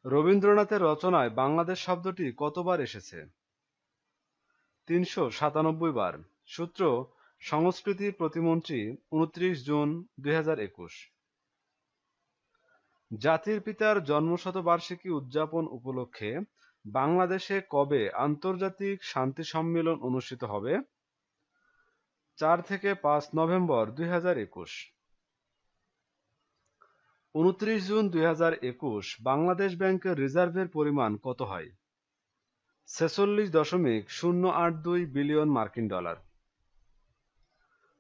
রবীন্দ্রনাথের রচনায় বাংলাদেশ শব্দটি কতবার এসেছে? ৩৯৭ বার। সূত্র: সংস্কৃতি প্রতিমন্ত্রী, ২৯ জুন ২০২১। জাতির পিতার জন্মশতবার্ষিকী উদযাপন উপলক্ষে বাংলাদেশে কবে আন্তর্জাতিক শান্তি সম্মেলন অনুষ্ঠিত হবে? ৪ থেকে ৫ নভেম্বর ২০২১। ২৯ জুন ২০২১ বাংলাদেশ ব্যাংকের রিজার্ভের পরিমাণ কত হয়? ৪৬.০৮২ বিলিয়ন মার্কিন ডলার।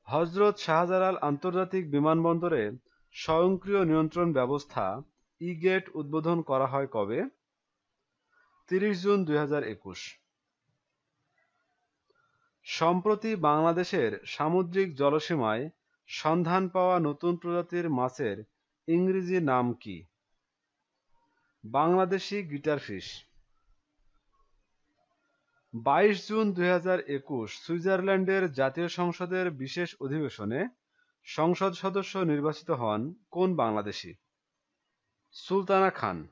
হযরত শাহজালাল আন্তর্জাতিক বিমানবন্দরে স্বয়ংক্রিয় নিয়ন্ত্রণ ব্যবস্থা ই-গেট উদ্বোধন করা হয় কবে? ৩০ জুন ২০২১। সম্প্রতি বাংলাদেশের সামুদ্রিক জলসীমায় সন্ধান পাওয়া নতুন প্রজাতির মাছের ইংরেজি নাম কি? বাংলাদেশি গিটারফিশ। ২২ জুন ২০২১ সুইজারল্যান্ডের জাতীয় সংসদের বিশেষ অধিবেশনে সংসদ সদস্য নির্বাচিত হন কোন বাংলাদেশি? সুলতানা খান।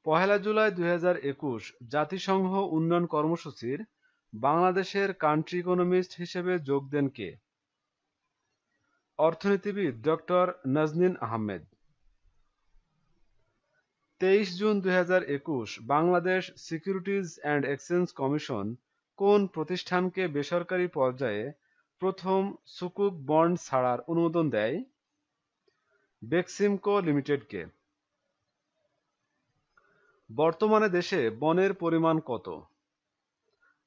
১ জুলাই ২০২১ জাতিসংঘ উন্নয়ন কর্মসূচির বাংলাদেশের কান্ট্রি ইকোনমিস্ট হিসেবে যোগ দেন কে? অর্থনীতিবিদ doctor Nazneen Ahmed. ২৩ June ২০২১ Bangladesh securities and exchange commission কোন প্রতিষ্ঠানকে বেসরকারি পর্যায়ে প্রথম সুকুক বন্ড ছাড়ার অনুমোদন দেয়? বেক্সিমকো লিমিটেডকে। বর্তমানে দেশে বনের পরিমাণ কত?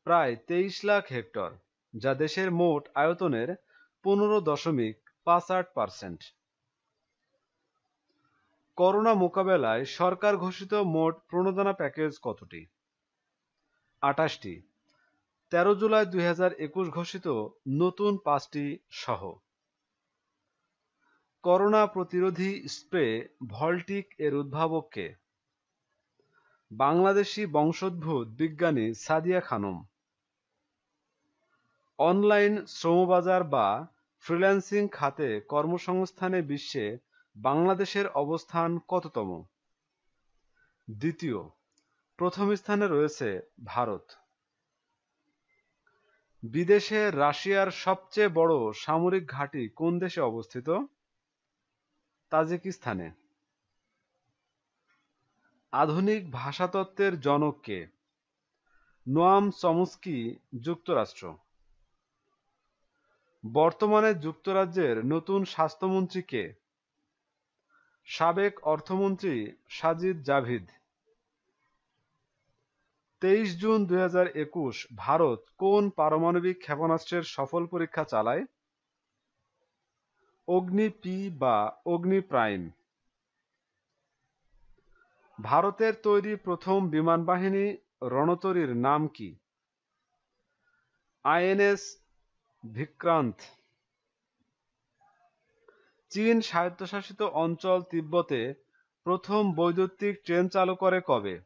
প্রায় ২৩ লাখ হেক্টর, যা দেশের মোট আয়তনের ১৫.৫৮%। করোনা মোকাবেলায় সরকার ঘোষিত মোট প্রণোদনা প্যাকেজ কতটি? ২৮টি। ১৩ জুলাই ২০২১ ঘোষিত নতুন ৫টি সহ। করোনা প্রতিরোধী স্প্রে ভল্টিক এর উদ্ভাবক কে? বাংলাদেশি বংশোদ্ভূত বিজ্ঞানী সাদিয়া খানম। অনলাইন শ্রমবাজার বা ফ্রিল্যান্সিং খাতে কর্মসংস্থানে বিশ্বে বাংলাদেশের অবস্থান কততম? দ্বিতীয়। প্রথম স্থানে রয়েছে ভারত। বিদেশে রাশিয়ার সবচেয়ে বড় সামরিক ঘাঁটি কোন দেশে অবস্থিত? তাজিকিস্তানে। আধুনিক ভাষাতত্ত্বের জনক কে? নোয়াম চমস্কি, যুক্তরাষ্ট্র। বর্তমানে যুক্তরাজ্যের নতুন স্বাস্থ্যমন্ত্রী কে? সাবেক অর্থমন্ত্রী সাজিদ জাভিদ। ২৩ জুন ২০২১ ভারত কোন পারমাণবিক ক্ষেপণাস্ত্রের সফল পরীক্ষা চালায়? অগ্নি-পি বা অগ্নি-প্রাইম। ভারতের তৈরি প্রথম বিমানবাহিনী রণতরীর নাম কি? আইএনএস ভিক্রান্ত। চীন স্বায়ত্তশাসিত অঞ্চল তিব্বতে প্রথম বৈদ্যুতিক ট্রেন চালু করে কবে?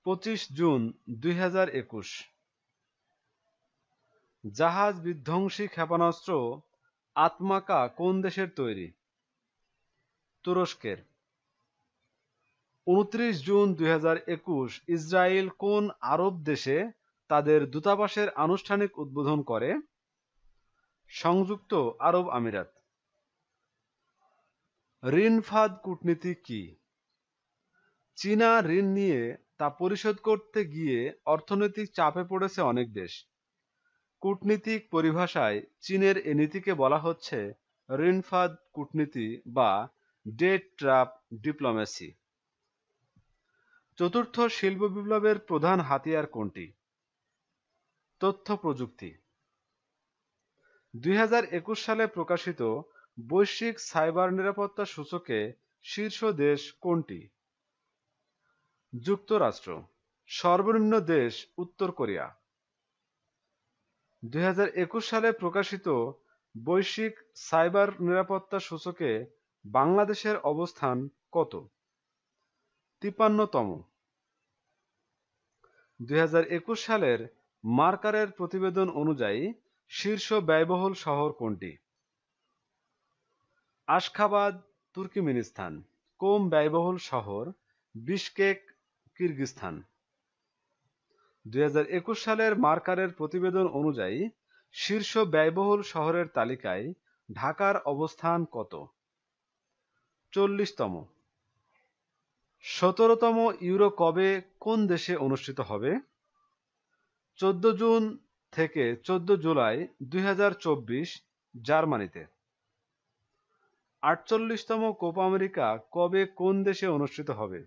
২৫ জুন ২০২১। জাহাজ বিধ্বংসী ক্ষেপণাস্ত্র আতমাকা কোন দেশের তৈরি? তুরস্কের। ২৯ জুন ২০২১ ইসরায়েল কোন আরব দেশে তাদের দূতাবাসের আনুষ্ঠানিক উদ্বোধন করে? সংযুক্ত আরব আমিরাত। ঋণ ফাঁদ কূটনীতি কি? চীনা ঋণ নিয়ে তা পরিশোধ করতে গিয়ে অর্থনৈতিক চাপে পড়েছে অনেক দেশ। কূটনীতিক পরিভাষায় চীনের এ নীতিকে বলা হচ্ছে ঋণ ফাঁদ কূটনীতি বা ডেট ট্র্যাপ ডিপ্লোম্যাসি। চতুর্থ শিল্প বিপ্লবের প্রধান হাতিয়ার কোনটি? তথ্য প্রযুক্তি। ২০২১ সালে প্রকাশিত বৈশ্বিক সাইবার নিরাপত্তা সূচকে শীর্ষ দেশ কোনটি? যুক্তরাষ্ট্র। সর্বনিম্ন দেশ উত্তর কোরিয়া। ২০২১ সালে প্রকাশিত বৈশ্বিক সাইবার নিরাপত্তা সূচকে বাংলাদেশের অবস্থান কত? ৫৩তম। ২০২১ সালের মার্কারের প্রতিবেদন অনুযায়ী শীর্ষ ব্যয়বহুল শহর কোনটি? আশখাবাদ, তুর্কমেনিস্তান। কম ব্যয়বহুল শহর বিশকেক, কিরগিজস্তান। 2021 সালের মার্কারের প্রতিবেদন অনুযায়ী শীর্ষ ব্যয়বহুল শহরের তালিকায় ঢাকার অবস্থান কত? 40তম। 17তম ইউরো কবে কোন দেশে অনুষ্ঠিত হবে? 14 জুন থেকে 14 জুলাই 2024 জার্মানিতে। 48তম কোপা আমেরিকা কবে কোন দেশে অনুষ্ঠিত হবে?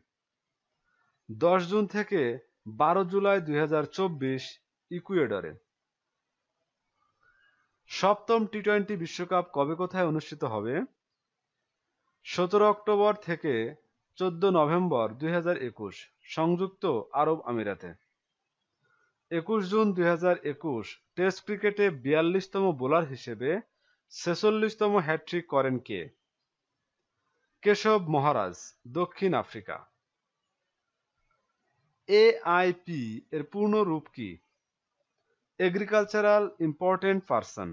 10 জুন থেকে 12 জুলাই 2024 ইকুয়েডরে। 7ম টি-20 বিশ্বকাপ কবে কোথায় অনুষ্ঠিত হবে? 17 অক্টোবর থেকে 14 নভেম্বর 2021 সংযুক্ত আরব আমিরাতে। 21 জুন 2021 টেস্ট ক্রিকেটে 42তম বোলার হিসেবে 46তম হ্যাট্রিক করেন কে? কেশব মহারাজ, দক্ষিণ আফ্রিকা। এআইপি এর পূর্ণ রূপ কি? Agricultural important person.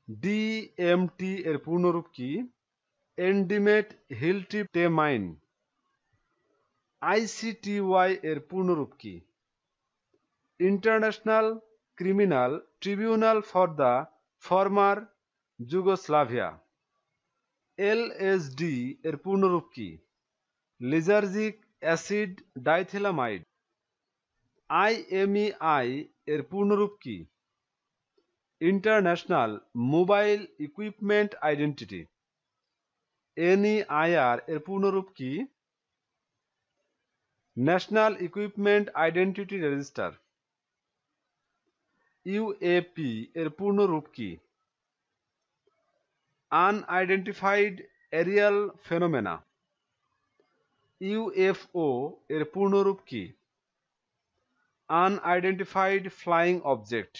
ডিএমটি এর পূর্ণ রূপ কি? এন্ডিমেট হিলট্রিপটেমাইন। আইসিটিওয়াই এর পূর্ণ রূপ কি? International criminal tribunal for the former Yugoslavia. LSD এর পূর্ণ রূপ কি? লিজার্জিক অ্যাসিড ডাইথিলামাইড। আইএমইআই এর পূর্ণ রূপ কি? International mobile equipment identity. NEIR এর পূর্ণ রূপ কি? National equipment identity register. UAP এর পূর্ণ রূপ কি? Unidentified Arial phenomena. ইউএফও এর পূর্ণ রূপ কি? Unidentified flying object.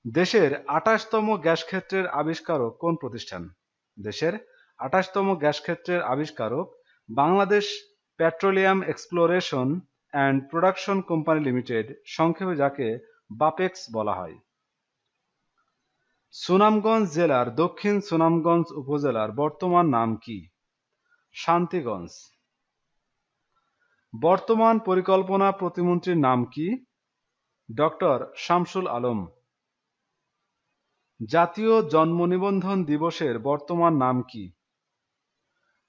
দেশের 28তম গ্যাস ক্ষেত্রের আবিষ্কারক কোন প্রতিষ্ঠান? দেশের 28তম গ্যাস ক্ষেত্রের আবিষ্কারক Bangladesh petroleum exploration and production company limited, সংক্ষেপে যাকে বাপেক্স বলা হয়। সুনামগঞ্জ জেলার দক্ষিণ সুনামগঞ্জ উপজেলার বর্তমান নাম কি? শান্তিগঞ্জ। বর্তমান পরিকল্পনা প্রতিমন্ত্রীর নাম কি? ডক্টর শামসুল আলম। জাতীয় জন্ম নিবন্ধন দিবসের বর্তমান নাম কি?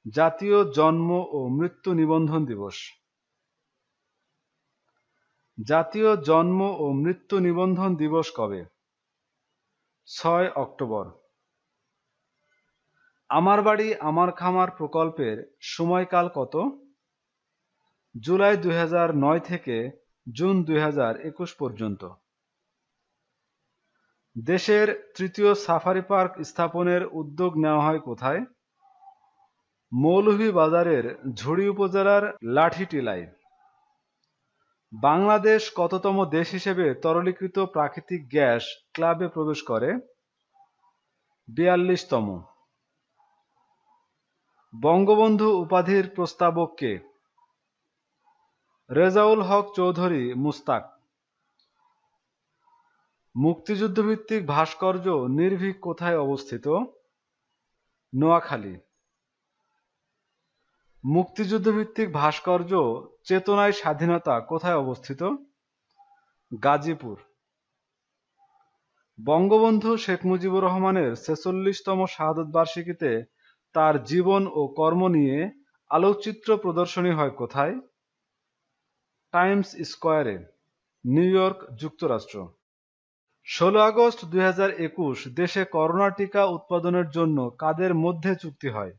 জাতীয় জন্ম ও মৃত্যু নিবন্ধন দিবস। জাতীয় জন্ম ও মৃত্যু নিবন্ধন দিবস কবে? 6 অক্টোবর। আমার বাড়ি আমার খামার প্রকল্পের সময়কাল কত? জুলাই 2009 থেকে জুন 2021 পর্যন্ত। দেশের তৃতীয় সাফারি পার্ক স্থাপনের উদ্যোগ নেওয়া হয় কোথায়? মৌলভীবাজারের ঝুড়ি উপজেলার লাঠিটিলায়। বাংলাদেশ কততম দেশ হিসেবে তরলীকৃত প্রাকৃতিক গ্যাস ক্লাবে প্রবেশ করে? 42তম। বঙ্গবন্ধু উপাধির প্রস্তাবক কে? রেজাউল হক চৌধুরী মুস্তাক। মুক্তিযুদ্ধভিত্তিক ভাস্কর্য নির্ভীক কোথায় অবস্থিত? নোয়াখালী। মুক্তিযুদ্ধভিত্তিক ভাস্কর্য চেতনায় স্বাধীনতা কোথায় অবস্থিত? গাজীপুর। বঙ্গবন্ধু শেখ মুজিবুর রহমানের 46তম শাহাদত বার্ষিকীতে তার জীবন ও কর্ম নিয়ে আলোকচিত্র প্রদর্শনী হয় কোথায়? টাইমস স্কয়ারে, নিউ ইয়র্ক, যুক্তরাষ্ট্র। 16 আগস্ট 2021 দেশে করোনা টিকা উৎপাদনের জন্য কাদের মধ্যে চুক্তি হয়?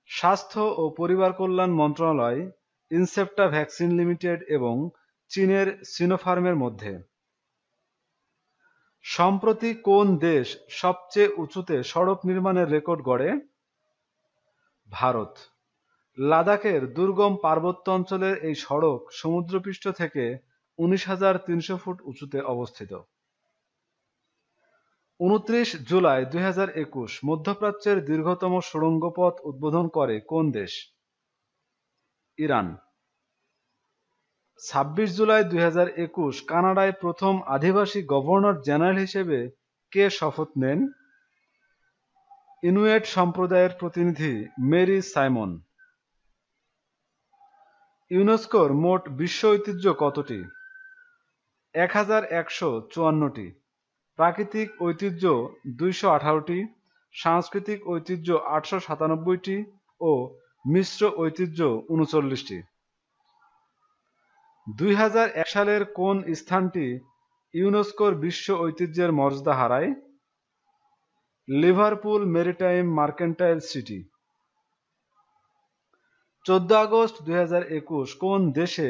স্বাস্থ্য ও পরিবার কল্যাণ মন্ত্রণালয়, ইনসেপ্টা ভ্যাকসিন লিমিটেড এবং চীনের সিনোফার্মের মধ্যে। সম্প্রতি কোন দেশ সবচেয়ে উঁচুতে সড়ক নির্মাণের রেকর্ড গড়ে? ভারত। লাদাখের দুর্গম পার্বত্য অঞ্চলের এই সড়ক সমুদ্রপৃষ্ঠ থেকে 19,300 ফুট উঁচুতে অবস্থিত। 29 জুলাই 2021 মধ্যপ্রাচ্যের দীর্ঘতম সুড়ঙ্গ পথ উদ্বোধন করে কোন দেশ? ইরান। 26 জুলাই 2021 কানাডায় প্রথম আদিবাসী গভর্নর জেনারেল হিসেবে কে শপথ নেন? ইনুয়েট সম্প্রদায়ের প্রতিনিধি মেরি সাইমন। ইউনেস্কোর মোট বিশ্ব ঐতিহ্য কতটি? 1154টি। প্রাকৃতিক ঐতিহ্য 218টি, সাংস্কৃতিক ঐতিহ্য 897টি ও মিশ্র ঐতিহ্য 39টি। 2001 সালের কোন স্থানটি ইউনেস্কোর বিশ্ব ঐতিহ্যের মর্যাদা হারায়? Liverpool maritime mercantile city. 14 August 2021 কোন দেশে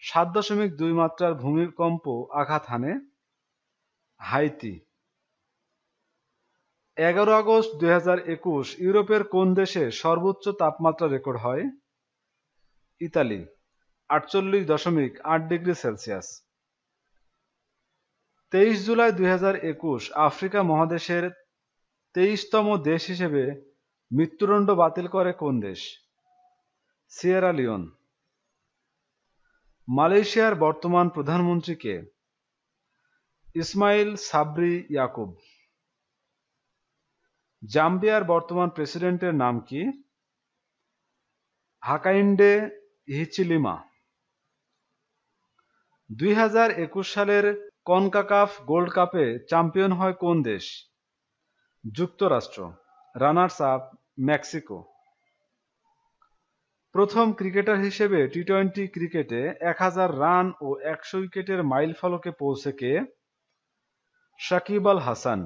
7.2 মাত্রার ভূমিকম্প আঘাত হানে? হাইতি। 11 আগস্ট 2021 ইউরোপের কোন দেশে সর্বোচ্চ তাপমাত্রা রেকর্ড হয়? Italy, 48.8 degree Celsius. 23 July 2021 Africa মহাদেশের 23তম দেশ হিসেবে মৃত্যুদণ্ড বাতিল করে কোন দেশ? Sierra Leone. মালয়েশিয়ার বর্তমান প্রধানমন্ত্রী কে? ইসমাইল সাবরি ইয়াকুব। জাম্বিয়ার বর্তমান প্রেসিডেন্টের নাম কি? হাকাইন্ডে হিচিলিমা। 2021 সালের কনকাকাফ গোল্ড কাপে চ্যাম্পিয়ন হয় কোন দেশ? যুক্তরাষ্ট্র। Runners up Mexico. প্রথম ক্রিকেটার হিসেবে টি-20 ক্রিকেটে 1000 রান ও 100 উইকেটের মাইলফলকে পৌঁছে কে? সাকিব আল হাসান।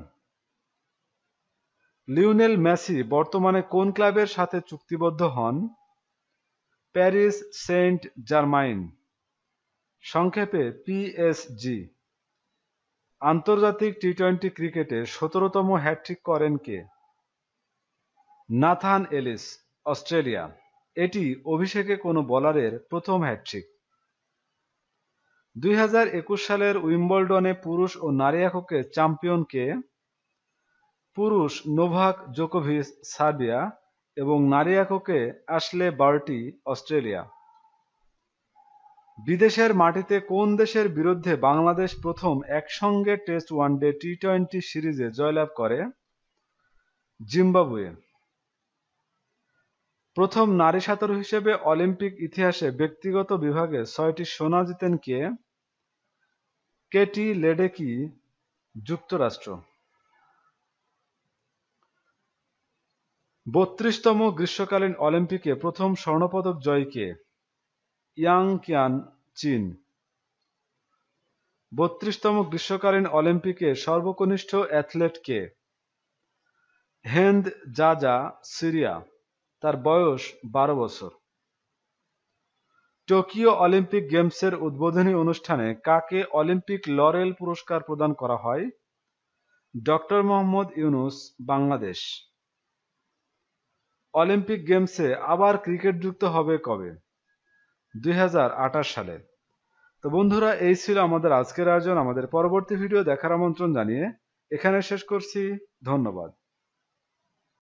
লিওনেল মেসি বর্তমানে কোন ক্লাবের সাথে চুক্তিবদ্ধ হন? প্যারিস সেন্ট জার্মাইন, সংক্ষেপে পিএসজি। আন্তর্জাতিক টি-20 ক্রিকেটে 17তম হ্যাটট্রিক করেন কে? Nathan Ellis, Australia. এটি অভিষেকে কোনো বোলারের প্রথম হ্যাটট্রিক। 2021 সালের উইম্বলডনে পুরুষ ও নারী এককে চ্যাম্পিয়ন কে? পুরুষ নোভাক জোকোভিচ, সার্বিয়া এবং নারী এককে অ্যাশলে বার্টি, অস্ট্রেলিয়া। বিদেশের মাটিতে কোন দেশের বিরুদ্ধে বাংলাদেশ প্রথম একসঙ্গে টেস্ট ওয়ানডে টি-20 সিরিজে জয়লাভ করে? জিম্বাবুয়ে। প্রথম নারী সাঁতারু হিসেবে অলিম্পিক ইতিহাসে ব্যক্তিগত বিভাগে 6টি সোনা জিতেন কে? কেটি লেডেকি, যুক্তরাষ্ট্র। 32তম গ্রীষ্মকালীন অলিম্পিকে প্রথম স্বর্ণপদক জয়ী কে? ইয়াং কিয়ান, চীন। 32তম গ্রীষ্মকালীন অলিম্পিকে সর্বকনিষ্ঠ অ্যাথলেট কে? Hend Zaza, Syria. তার বয়স 12 বছর। টোকিও অলিম্পিক গেমসের উদ্বোধনী অনুষ্ঠানে কাকে অলিম্পিক লরেল পুরস্কার প্রদান করা হয়? ডক্টর মোহাম্মদ ইউনুস, বাংলাদেশ। অলিম্পিক গেমসে আবার ক্রিকেট যুক্ত হবে কবে? 2028 সালে। তো বন্ধুরা, এই ছিল আমাদের আজকের আয়োজন। আমাদের পরবর্তী ভিডিও দেখার আমন্ত্রণ জানিয়ে এখানে শেষ করছি। ধন্যবাদ।